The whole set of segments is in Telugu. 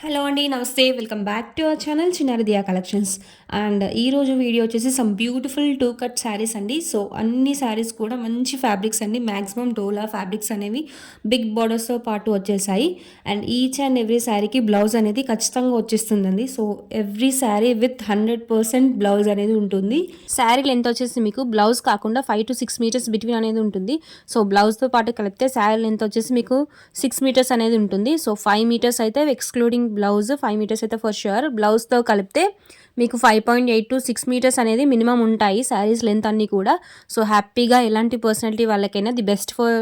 హలో అండి. నమస్తే. Welcome back to our channel చిన్నారి దియా కలెక్షన్స్. అండ్ ఈరోజు వీడియో వచ్చేసి సమ్ బ్యూటిఫుల్ 2 కట్ శారీస్ అండి. సో అన్ని శారీస్ కూడా మంచి ఫ్యాబ్రిక్స్ అండి. మాక్సిమం డోలా ఫ్యాబ్రిక్స్ అనేవి బిగ్ బార్డర్స్‌తో పాటు వచ్చేసాయి. అండ్ ఈచ్ అండ్ ఎవ్రీ శారీకి బ్లౌజ్ అనేది ఖచ్చితంగా వచ్చేస్తుందండి. So every sari with 100% blouse అనేది ఉంటుంది. శారీ లెంత్ వచ్చేసి మీకు బ్లౌజ్ కాకుండా 5-6 మీటర్స్ బిట్వీన్ అనేది ఉంటుంది. సో బ్లౌజ్‌తో పాటు కలిపితే శారీ లెంత్ వచ్చేసి మీకు 6 మీటర్స్ అనేది ఉంటుంది. సో 5 మీటర్స్ అయితే ఎక్స్క్లూడింగ్ బ్లౌజ్, 5 మీటర్స్ అయితే ఫర్ ష్యూర్. బ్లౌజ్తో కలిపితే మీకు 5.8-6 మీటర్స్ అనేది మినిమం ఉంటాయి శారీస్ లెంత్ అన్నీ కూడా. సో హ్యాపీగా ఎలాంటి పర్సనాలిటీ వాళ్ళకైనా ది బెస్ట్ ఫర్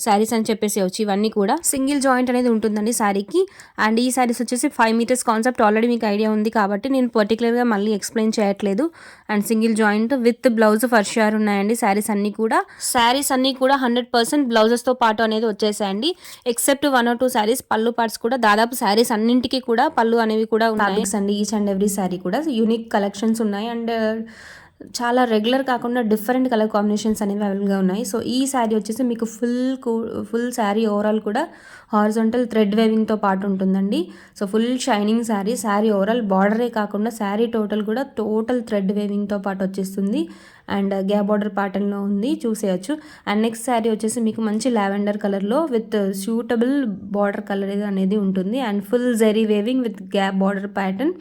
శారీస్ అని చెప్పేసి వచ్చి ఇవన్నీ కూడా సింగిల్ జాయింట్ అనేది ఉంటుందండి శారీకి. అండ్ ఈ శారీస్ వచ్చేసి 5 మీటర్స్ కాన్సెప్ట్ ఆల్రెడీ మీకు ఐడియా ఉంది కాబట్టి నేను పర్టికులర్గా మళ్ళీ ఎక్స్ప్లెయిన్ చేయట్లేదు. And single joint with blouse for sure ఉన్నాయండి శారీస్ అన్నీ కూడా. శారీస్ అన్నీ కూడా 100% బ్లౌజెస్తో పాటు అనేది వచ్చేసాయండి. ఎక్సెప్ట్ 1 or 2 శారీస్ పళ్ళు పార్ట్స్ కూడా దాదాపు శారీస్ అన్నింటికి కూడా పళ్ళు అనేవి కూడా ఉన్నాయి అండి. ఈచ్ అండ్ ఎవ్రీ శారీ కూడా యూనిక్ కలెక్షన్స్ ఉన్నాయి. అండ్ చాలా రెగ్యులర్ కాకుండా డిఫరెంట్ కలర్ కాంబినేషన్స్ అనేవి అవైలబుల్గా ఉన్నాయి. సో ఈ శారీ వచ్చేసి మీకు ఫుల్ శారీ ఓవరాల్ కూడా హారిజాంటల్ థ్రెడ్ వేవింగ్తో పాటు ఉంటుందండి. So full shining sari overall బార్డరే కాకుండా శారీ టోటల్ థ్రెడ్ వేవింగ్తో పాటు వచ్చేస్తుంది. అండ్ గ్యాప్ బార్డర్ ప్యాటర్న్లో ఉంది, చూసేయచ్చు. అండ్ నెక్స్ట్ శారీ వచ్చేసి మీకు మంచి లావెండర్ కలర్లో విత్ సూటబుల్ బార్డర్ కలర్ అనేది ఉంటుంది. And full zari weaving with gap border pattern.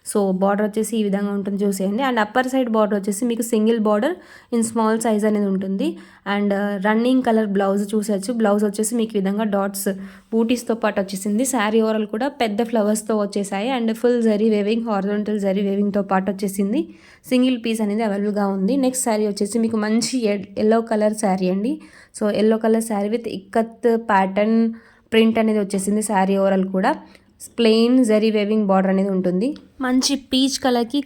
So border వచ్చేసి ఈ విధంగా ఉంటుంది, చూసేయండి. అండ్ అప్పర్ సైడ్ బార్డర్ వచ్చేసి మీకు single border in small size అనేది ఉంటుంది. అండ్ రన్నింగ్ కలర్ బ్లౌజ్ చూసేయచ్చు. బ్లౌజ్ వచ్చేసి మీకు ఈ విధంగా డాట్స్ బూటీస్తో పాటు వచ్చేసింది. శారీ ఓవరాల్ కూడా పెద్ద ఫ్లవర్స్తో వచ్చేసాయి. And full zari weaving, horizontal zari వేవింగ్తో పాటు వచ్చేసింది. సింగిల్ పీస్ అనేది అవైలబుల్గా ఉంది. నెక్స్ట్ శారీ వచ్చేసి మీకు మంచి ఎల్లో కలర్ శారీ అండి. So yellow colour sari with ikat pattern print అనేది వచ్చేసింది. శారీ ఓవరాల్ కూడా ప్లెయిన్ జరీ వేవింగ్ బార్డర్ అనేది ఉంటుంది. మంచి పీచ్ కలర్కి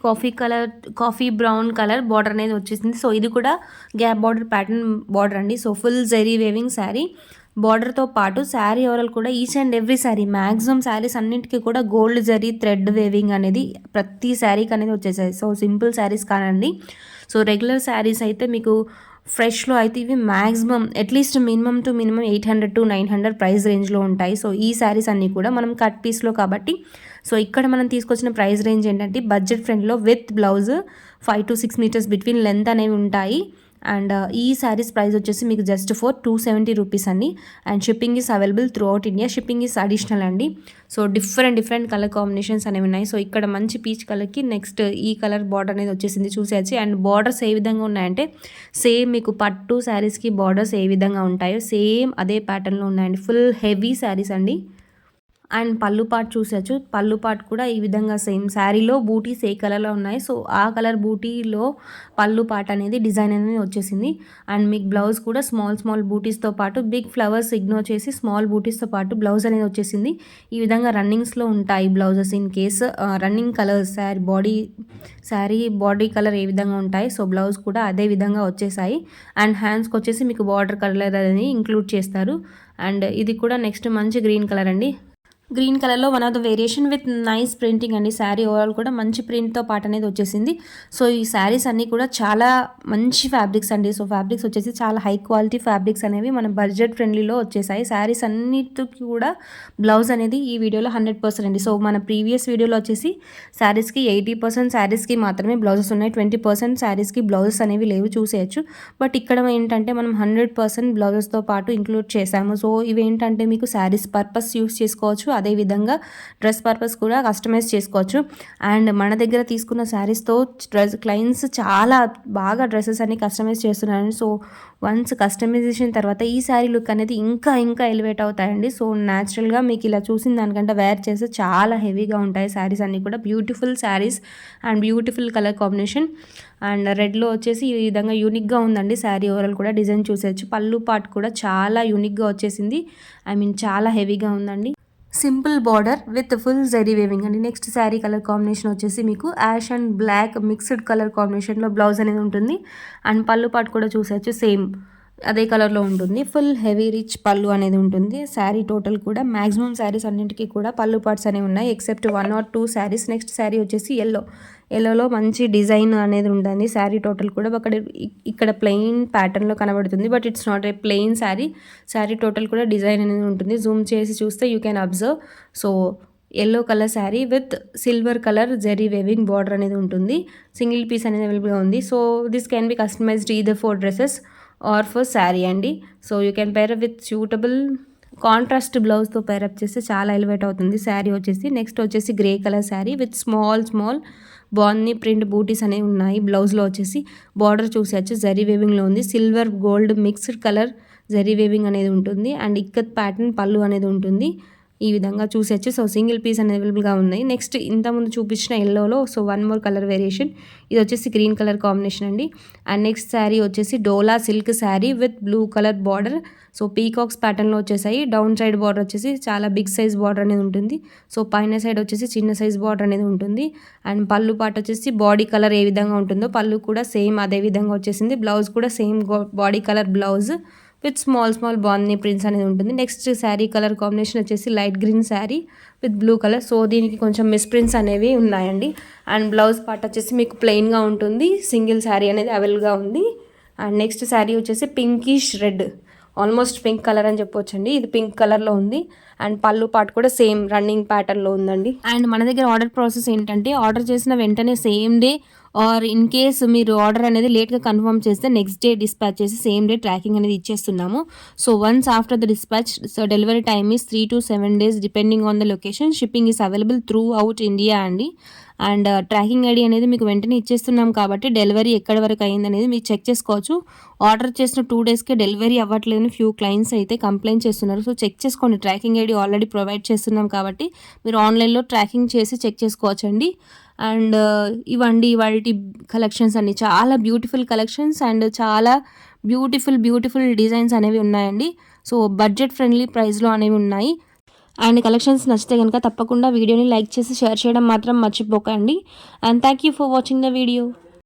కాఫీ బ్రౌన్ కలర్ బార్డర్ అనేది వచ్చేసింది. సో ఇది కూడా గ్యాప్ బార్డర్ ప్యాటర్న్ బార్డర్ అండి. So full zari weaving sari బార్డర్తో పాటు శారీ ఓవరాల్ కూడా each and every sari maximum saris అన్నింటికీ కూడా గోల్డ్ జరీ థ్రెడ్ వేవింగ్ అనేది ప్రతి శారీకి అనేది వచ్చేసాయి. సో సింపుల్ శారీస్ కానండి. సో రెగ్యులర్ శారీస్ అయితే మీకు ఫ్రెష్లో అయితే ఇవి మ్యాక్సిమం అట్లీస్ట్ మినిమం 800-900 ప్రైస్ రేంజ్లో ఉంటాయి. సో ఈ శారీస్ అన్నీ కూడా మనం కట్ పీస్లో కాబట్టి సో ఇక్కడ మనం తీసుకొచ్చిన ప్రైస్ రేంజ్ ఏంటంటే budget friendly with blouse 5-6 metres between length అనేవి ఉంటాయి. అండ్ ఈ శారీస్ ప్రైస్ వచ్చేసి మీకు జస్ట్ ఫర్ 270 రూపీస్ అండి. And shipping is available throughout India. Shipping is additional అండి. సో డిఫరెంట్ కలర్ కాంబినేషన్స్ అనేవి ఉన్నాయి. సో ఇక్కడ మంచి పీచ్ కలర్కి నెక్స్ట్ ఈ కలర్ బార్డర్ అనేది వచ్చేసింది, చూసేయచ్చు. అండ్ బార్డర్స్ ఏ విధంగా ఉన్నాయంటే సేమ్ మీకు పట్టు శారీస్కి బార్డర్స్ ఏ విధంగా ఉంటాయో సేమ్ అదే ప్యాటర్న్లో ఉన్నాయండి. ఫుల్ హెవీ శారీస్ అండి. అండ్ పళ్ళు పార్ట్ చూసేయచ్చు. పళ్ళు పార్ట్ కూడా ఈ విధంగా సేమ్ శారీలో బూటీస్ ఏ కలర్లో ఉన్నాయి. సో ఆ కలర్ బూటీలో పళ్ళు పార్ట్ అనేది డిజైన్ అనేది వచ్చేసింది. అండ్ మీకు బ్లౌజ్ కూడా స్మాల్ బూటీస్తో పాటు బిగ్ ఫ్లవర్స్ ఇగ్నోర్ చేసి స్మాల్ బూటీస్తో పాటు బ్లౌజ్ అనేది వచ్చేసింది. ఈ విధంగా రన్నింగ్స్లో ఉంటాయి blouses in case running colours sari body colour ఏ విధంగా ఉంటాయి. సో బ్లౌజ్ కూడా అదే విధంగా వచ్చేసాయి. అండ్ హ్యాండ్స్కి వచ్చేసి మీకు బార్డర్ కలర్ అనేది ఇంక్లూడ్ చేస్తారు. అండ్ ఇది కూడా నెక్స్ట్ మంచి గ్రీన్ కలర్ అండి. గ్రీన్ కలర్లో one of the variation with nice printing అండి. శారీ ఓవరాల్ కూడా మంచి ప్రింట్తో పాటు అనేది వచ్చేసింది. సో ఈ శారీస్ అన్నీ కూడా చాలా మంచి ఫ్యాబ్రిక్స్ అండి. సో ఫ్యాబ్రిక్స్ వచ్చేసి చాలా హై క్వాలిటీ ఫ్యాబ్రిక్స్ అనేవి మన బడ్జెట్ ఫ్రెండ్లీలో వచ్చేసాయి. శారీస్ అన్నిటికీ కూడా బ్లౌజ్ అనేది ఈ వీడియోలో 100% అండి. సో మన ప్రీవియస్ వీడియోలో వచ్చేసి శారీస్కి 80% శారీస్కి మాత్రమే బ్లౌజెస్ ఉన్నాయి, 20% శారీస్కి బ్లౌజెస్ అనేవి లేవు, చూసేయచ్చు. బట్ ఇక్కడ ఏంటంటే మనం 100% బ్లౌజెస్తో పాటు ఇంక్లూడ్ చేసాము. సో ఇవి ఏంటంటే మీకు శారీస్ పర్పస్ యూస్ చేసుకోవచ్చు, అదేవిధంగా డ్రెస్ పర్పస్ కూడా కస్టమైజ్ చేసుకోవచ్చు. అండ్ మన దగ్గర తీసుకున్న శారీస్తో క్లయింట్స్ చాలా బాగా డ్రెస్సెస్ అన్ని కస్టమైజ్ చేస్తున్నారు. సో వన్స్ కస్టమైజేషన్ తర్వాత ఈ శారీ లుక్ అనేది ఇంకా ఎలివేట్ అవుతాయండి. సో న్యాచురల్గా మీకు ఇలా చూసిన దానికంటే వేర్ చేస్తే చాలా హెవీగా ఉంటాయి శారీస్ అన్నీ కూడా. Beautiful saris and beautiful colour combination. And రెడ్లో వచ్చేసి ఈ విధంగా యూనిక్గా ఉందండి. శారీ ఓవరాల్ కూడా డిజైన్ చూసేయచ్చు. పళ్ళు పార్ట్ కూడా చాలా యూనిక్గా వచ్చేసింది. చాలా హెవీగా ఉందండి. Simple border with full zari weaving అండి. నెక్స్ట్ శారీ కలర్ కాంబినేషన్ వచ్చేసి మీకు ash and black mixed colour కాంబినేషన్లో బ్లౌజ్ అనేది ఉంటుంది. అండ్ పళ్ళు పార్ట్ కూడా చూసేయచ్చు, సేమ్ అదే కలర్లో ఉంటుంది. ఫుల్ హెవీ రిచ్ పళ్ళు అనేది ఉంటుంది. శారీ టోటల్ కూడా మ్యాక్సిమం శారీస్ అన్నింటికీ కూడా పళ్ళు పార్ట్స్ అనేవి ఉన్నాయి except 1 or 2 saris. Next sari వచ్చేసి ఎల్లోలో మంచి డిజైన్ అనేది ఉంటుంది. శారీ టోటల్ కూడా ఇక్కడ ప్లెయిన్ ప్యాటర్న్లో కనబడుతుంది, but it's not a plain sari. Sari total కూడా డిజైన్ అనేది ఉంటుంది. జూమ్ చేసి చూస్తే you can observe. So yellow colour sari with silver colour zari weaving border అనేది ఉంటుంది. సింగిల్ పీస్ అనేది అవైలబుల్గా ఉంది. So this can be customised either for dresses or for sari అండి. So you can pair up with suitable contrast బ్లౌజ్తో పేరప్ చేస్తే చాలా ఎలివేట్ అవుతుంది శారీ వచ్చేసి. నెక్స్ట్ వచ్చేసి grey colour sari with small బాగుంది ప్రింట్ బూటీస్ అనేవి ఉన్నాయి. బ్లౌజ్లో వచ్చేసి బార్డర్ చూసేయచ్చు జరీ వేవింగ్లో ఉంది. Silver gold mixed colour zari weaving అనేది ఉంటుంది అండ్ ఇక్కత్ ప్యాటర్న్ పళ్ళు అనేది ఉంటుంది. ఈ విధంగా చూసేయచ్చు. సో సింగిల్ పీస్ అనేది అవైలబుల్గా ఉన్నాయి. నెక్స్ట్ ఇంతకుముందు చూపించిన ఎల్లోలో so one more colour variation, ఇది వచ్చేసి గ్రీన్ కలర్ కాంబినేషన్ అండి. అండ్ నెక్స్ట్ శారీ వచ్చేసి Dola silk sari with blue colour border. So peacocks ప్యాటర్న్లో వచ్చేసాయి. డౌన్ సైడ్ బార్డర్ వచ్చేసి చాలా బిగ్ సైజ్ బార్డర్ అనేది ఉంటుంది. సో పైన సైడ్ వచ్చేసి చిన్న సైజ్ బార్డర్ అనేది ఉంటుంది. అండ్ పళ్ళు పాట వచ్చేసి బాడీ కలర్ ఏ విధంగా ఉంటుందో పళ్ళు కూడా సేమ్ అదే విధంగా వచ్చేసింది. బ్లౌజ్ కూడా same body colour blouse with small బాందీ ప్రింట్స్ అనేది ఉంటుంది. నెక్స్ట్ శారీ కలర్ కాంబినేషన్ వచ్చేసి light green sari with blue colour. So దీనికి కొంచెం మిస్ ప్రింట్స్ అనేవి ఉన్నాయండి. అండ్ బ్లౌజ్ పార్ట్ వచ్చేసి మీకు ప్లెయిన్గా ఉంటుంది. సింగిల్ శారీ అనేది అవైలబుల్గా ఉంది. అండ్ నెక్స్ట్ శారీ వచ్చేసి pinkish red, almost pink colour అని చెప్పొచ్చండి. ఇది పింక్ కలర్లో ఉంది. అండ్ పళ్ళు పార్ట్ కూడా సేమ్ రన్నింగ్ ప్యాటర్న్లో ఉందండి. అండ్ మన దగ్గర ఆర్డర్ ప్రాసెస్ ఏంటంటే ఆర్డర్ చేసిన వెంటనే same day or in case మీరు ఆర్డర్ అనేది లేట్గా కన్ఫర్మ్ చేస్తే నెక్స్ట్ డే డిస్పాచ్ చేసి సేమ్ డే ట్రాకింగ్ అనేది ఇచ్చేస్తున్నాము. So once after the dispatch so delivery time is 3 to 7 days depending on the location. Shipping is available throughout India అండి. అండ్ ట్రాకింగ్ ఐడి అనేది మీకు వెంటనే ఇచ్చేస్తున్నాం కాబట్టి డెలివరీ ఎక్కడి వరకు అయింది అనేది మీరు చెక్ చేసుకోవచ్చు. ఆర్డర్ చేసిన 2 daysకే డెలివరీ అవ్వట్లేదని ఫ్యూ క్లయింట్స్ అయితే కంప్లైంట్ చేస్తున్నారు. సో చెక్ చేసుకోండి. ట్రాకింగ్ ఐడి ఆల్రెడీ ప్రొవైడ్ చేస్తున్నాం కాబట్టి మీరు ఆన్లైన్లో ట్రాకింగ్ చేసి చెక్ చేసుకోవచ్చండి. అండ్ ఇవండి ఇవాల్టి కలెక్షన్స్ అన్ని చాలా బ్యూటిఫుల్ కలెక్షన్స్ అండ్ చాలా బ్యూటిఫుల్ డిజైన్స్ అనేవి ఉన్నాయండి. సో బడ్జెట్ ఫ్రెండ్లీ ప్రైస్లో అనేవి ఉన్నాయి. అండ్ కలెక్షన్స్ నచ్చితే కనుక తప్పకుండా వీడియోని లైక్ చేసి షేర్ చేయడం మాత్రం మర్చిపోకండి. And thank you for watching the video.